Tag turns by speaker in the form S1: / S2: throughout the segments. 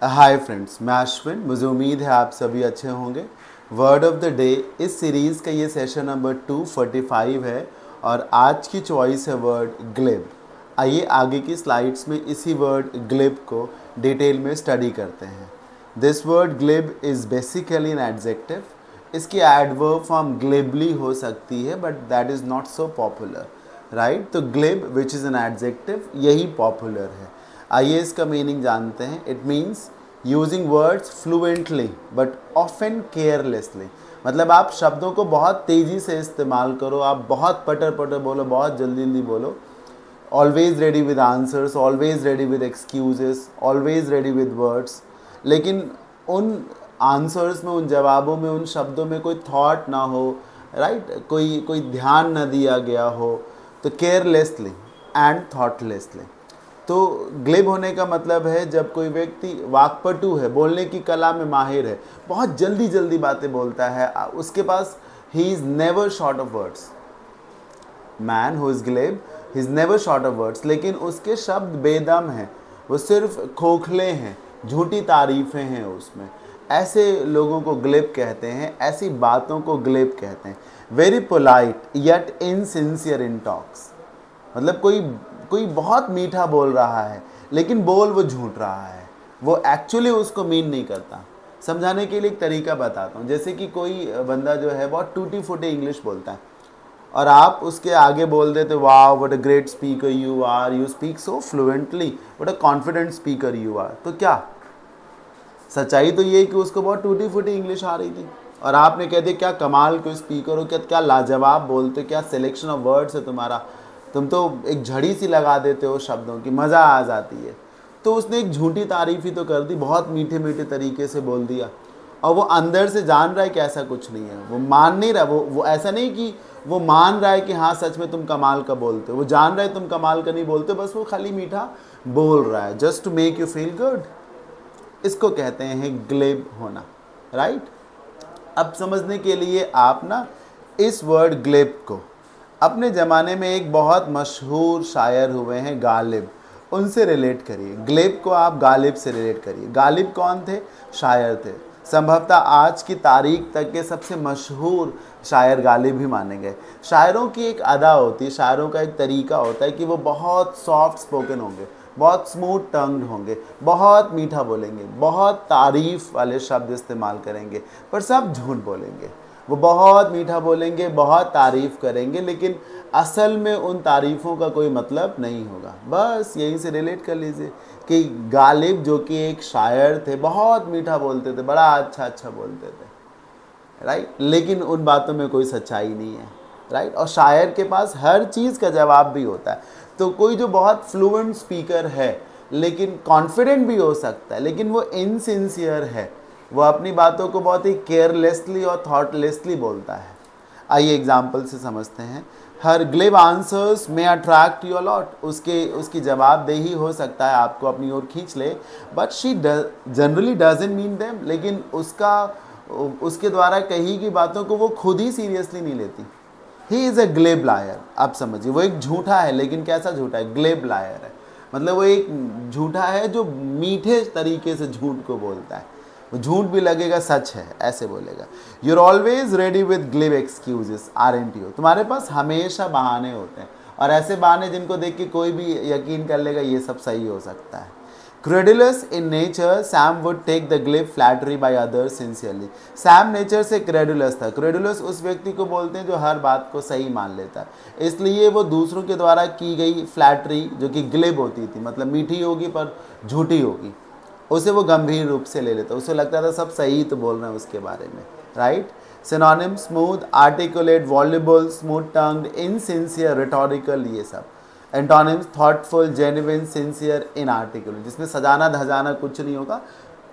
S1: Hi friends, मैं अश्विन। मुझे उम्मीद है आप सभी अच्छे होंगे। वर्ड ऑफ द डे इस सीरीज़ का ये सेशन नंबर 245 है और आज की चॉइस है वर्ड ग्लिब। आइए आगे की स्लाइड्स में इसी वर्ड ग्लिब को डिटेल में स्टडी करते हैं। This word glib is basically an adjective. इसकी एडवर्ब फॉर्म ग्लिबली हो सकती है but that is not so popular, right. तो glib which is an adjective यही पॉपुलर है। आइए इसका मीनिंग जानते हैं। It means using words fluently but often carelessly. मतलब आप शब्दों को बहुत तेज़ी से इस्तेमाल करो, आप बहुत पटर पटर बोलो, बहुत जल्दी जल्दी बोलो। Always ready with answers, always ready with excuses, always ready with words. लेकिन उन आंसर्स में, उन जवाबों में, उन शब्दों में कोई थॉट ना हो, राइट, कोई ध्यान ना दिया गया हो। तो केयरलेसली एंड थॉटलेसली। तो ग्लिब होने का मतलब है जब कोई व्यक्ति वाक्पटु है, बोलने की कला में माहिर है, बहुत जल्दी जल्दी बातें बोलता है, उसके पास he is never short of words. Man who is glib he is never short of words. लेकिन उसके शब्द बेदम हैं, वो सिर्फ खोखले हैं, झूठी तारीफ़ें हैं उसमें। ऐसे लोगों को ग्लिब कहते हैं, ऐसी बातों को ग्लिब कहते हैं। Very polite yet insincere in talks. मतलब कोई बहुत मीठा बोल रहा है लेकिन बोल वो झूठ रहा है, वो एक्चुअली उसको मीन नहीं करता। समझाने के लिए एक तरीका बताता हूँ। जैसे कि कोई बंदा जो है बहुत टूटी फूटी इंग्लिश बोलता है और आप उसके आगे बोल देते, वाह what a great speaker you are, you speak so fluently, what a confident speaker you are. तो क्या सच्चाई तो ये है कि उसको बहुत टूटी फूटी इंग्लिश आ रही थी और आपने कह दिया क्या कमाल कोई स्पीकर हो, क्या लाजवाब बोलते, क्या सिलेक्शन ऑफ वर्ड्स है तुम्हारा, तुम तो एक झड़ी सी लगा देते हो शब्दों की, मज़ा आ जाती है। तो उसने एक झूठी तारीफ़ ही तो कर दी, बहुत मीठे मीठे तरीके से बोल दिया और वो अंदर से जान रहा है कि ऐसा कुछ नहीं है। वो मान नहीं रहा, वो ऐसा नहीं कि वो मान रहा है कि हाँ सच में तुम कमाल का बोलते हो, वो जान रहा है तुम कमाल का नहीं बोलते, बस वो खाली मीठा बोल रहा है just to make you feel good. इसको कहते हैं ग्लिब होना, राइट। अब समझने के लिए आप ना इस वर्ड ग्लिब को अपने ज़माने में एक बहुत मशहूर शायर हुए हैं गालिब, उनसे रिलेट करिए। ग्लिब को आप गालिब से रिलेट करिए। गालिब कौन थे? शायर थे। संभवतः आज की तारीख तक के सबसे मशहूर शायर गालिब ही माने गए। शायरों की एक अदा होती है, शायरों का एक तरीका होता है कि वो बहुत सॉफ्ट स्पोकन होंगे, बहुत स्मूथ टंग्ड होंगे, बहुत मीठा बोलेंगे, बहुत तारीफ़ वाले शब्द इस्तेमाल करेंगे, पर सब झूठ बोलेंगे। वो बहुत मीठा बोलेंगे, बहुत तारीफ़ करेंगे, लेकिन असल में उन तारीफ़ों का कोई मतलब नहीं होगा। बस यहीं से रिलेट कर लीजिए कि गालिब जो कि एक शायर थे, बहुत मीठा बोलते थे, बड़ा अच्छा बोलते थे, राइट, लेकिन उन बातों में कोई सच्चाई नहीं है, राइट। और शायर के पास हर चीज़ का जवाब भी होता है। तो कोई जो बहुत फ्लुएंट स्पीकर है लेकिन कॉन्फिडेंट भी हो सकता है, लेकिन वो इनसिंसियर है, वो अपनी बातों को बहुत ही केयरलेसली और थॉटलेसली बोलता है। आइए एग्जाम्पल से समझते हैं। हर ग्लिब आंसर्स में अट्रैक्ट यू अलॉट। उसकी जवाबदेही हो सकता है आपको अपनी ओर खींच ले, but she generally doesn't mean them. लेकिन उसके द्वारा कही की बातों को वो खुद ही सीरियसली नहीं लेती। He is a glib liar. आप समझिए, वो एक झूठा है, लेकिन कैसा झूठा है? ग्लिब लायर है। मतलब वो एक झूठा है जो मीठे तरीके से झूठ को बोलता है। वो झूठ भी लगेगा सच है, ऐसे बोलेगा। You're always ready with glib excuses aren't you. तुम्हारे पास हमेशा बहाने होते हैं और ऐसे बहाने जिनको देख के कोई भी यकीन कर लेगा ये सब सही हो सकता है। Credulous in nature, Sam would take the glib flattery by others sincerely. Sam nature से क्रेडुलस था। क्रेडुलस उस व्यक्ति को बोलते हैं जो हर बात को सही मान लेता है, इसलिए वो दूसरों के द्वारा की गई फ्लैटरी जो कि ग्लिब होती थी, मतलब मीठी होगी पर झूठी होगी, उसे वो गंभीर रूप से ले लेता। उसे लगता था सब सही तो बोल रहे हैं उसके बारे में, right. Synonym smooth, articulate, voluble, smooth tongued, insincere, rhetorical, ये सब। Antonyms thoughtful, genuine, sincere, inarticulate. जिसमें सजाना धजाना कुछ नहीं होगा,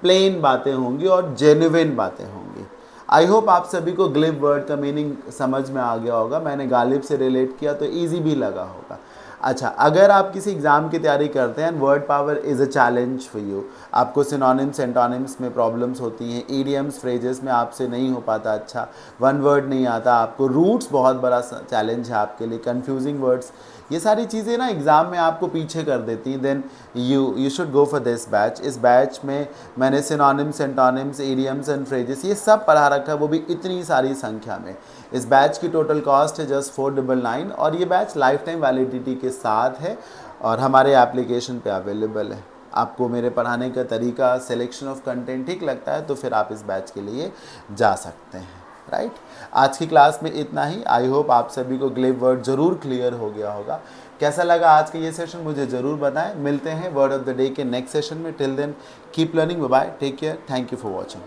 S1: प्लेन बातें होंगी और जेन्युइन बातें होंगी। आई होप आप सभी को ग्लिब वर्ड का मीनिंग समझ में आ गया होगा। मैंने गालिब से रिलेट किया तो ईजी भी लगा होगा। अच्छा, अगर आप किसी एग्ज़ाम की तैयारी करते हैं, word power is a challenge for you, आपको सिनोनिम्स एंटोनिम्स में प्रॉब्लम्स होती हैं, ईडियम्स फ्रेजेस में आपसे नहीं हो पाता, अच्छा वन वर्ड नहीं आता आपको, रूट्स बहुत बड़ा चैलेंज है आपके लिए, कंफ्यूजिंग वर्ड्स, ये सारी चीज़ें ना एग्ज़ाम में आपको पीछे कर देती हैं, then you should go for this batch. इस बैच में मैंने synonyms antonyms idioms and phrases ये सब पढ़ा रखा है, वो भी इतनी सारी संख्या में। इस बैच की टोटल कॉस्ट है जस्ट 499 और ये बैच लाइफ टाइम वैलिडिटी के साथ है और हमारे एप्लीकेशन पे अवेलेबल है। आपको मेरे पढ़ाने का तरीका, सिलेक्शन ऑफ कंटेंट ठीक लगता है तो फिर आप इस बैच के लिए जा सकते हैं, राइट। आज की क्लास में इतना ही। आई होप आप सभी को ग्लिब वर्ड ज़रूर क्लियर हो गया होगा। कैसा लगा आज का ये सेशन मुझे ज़रूर बताएं। मिलते हैं वर्ड ऑफ द डे के नेक्स्ट सेशन में। Till then keep learning, bye bye, take care, thank you for watching.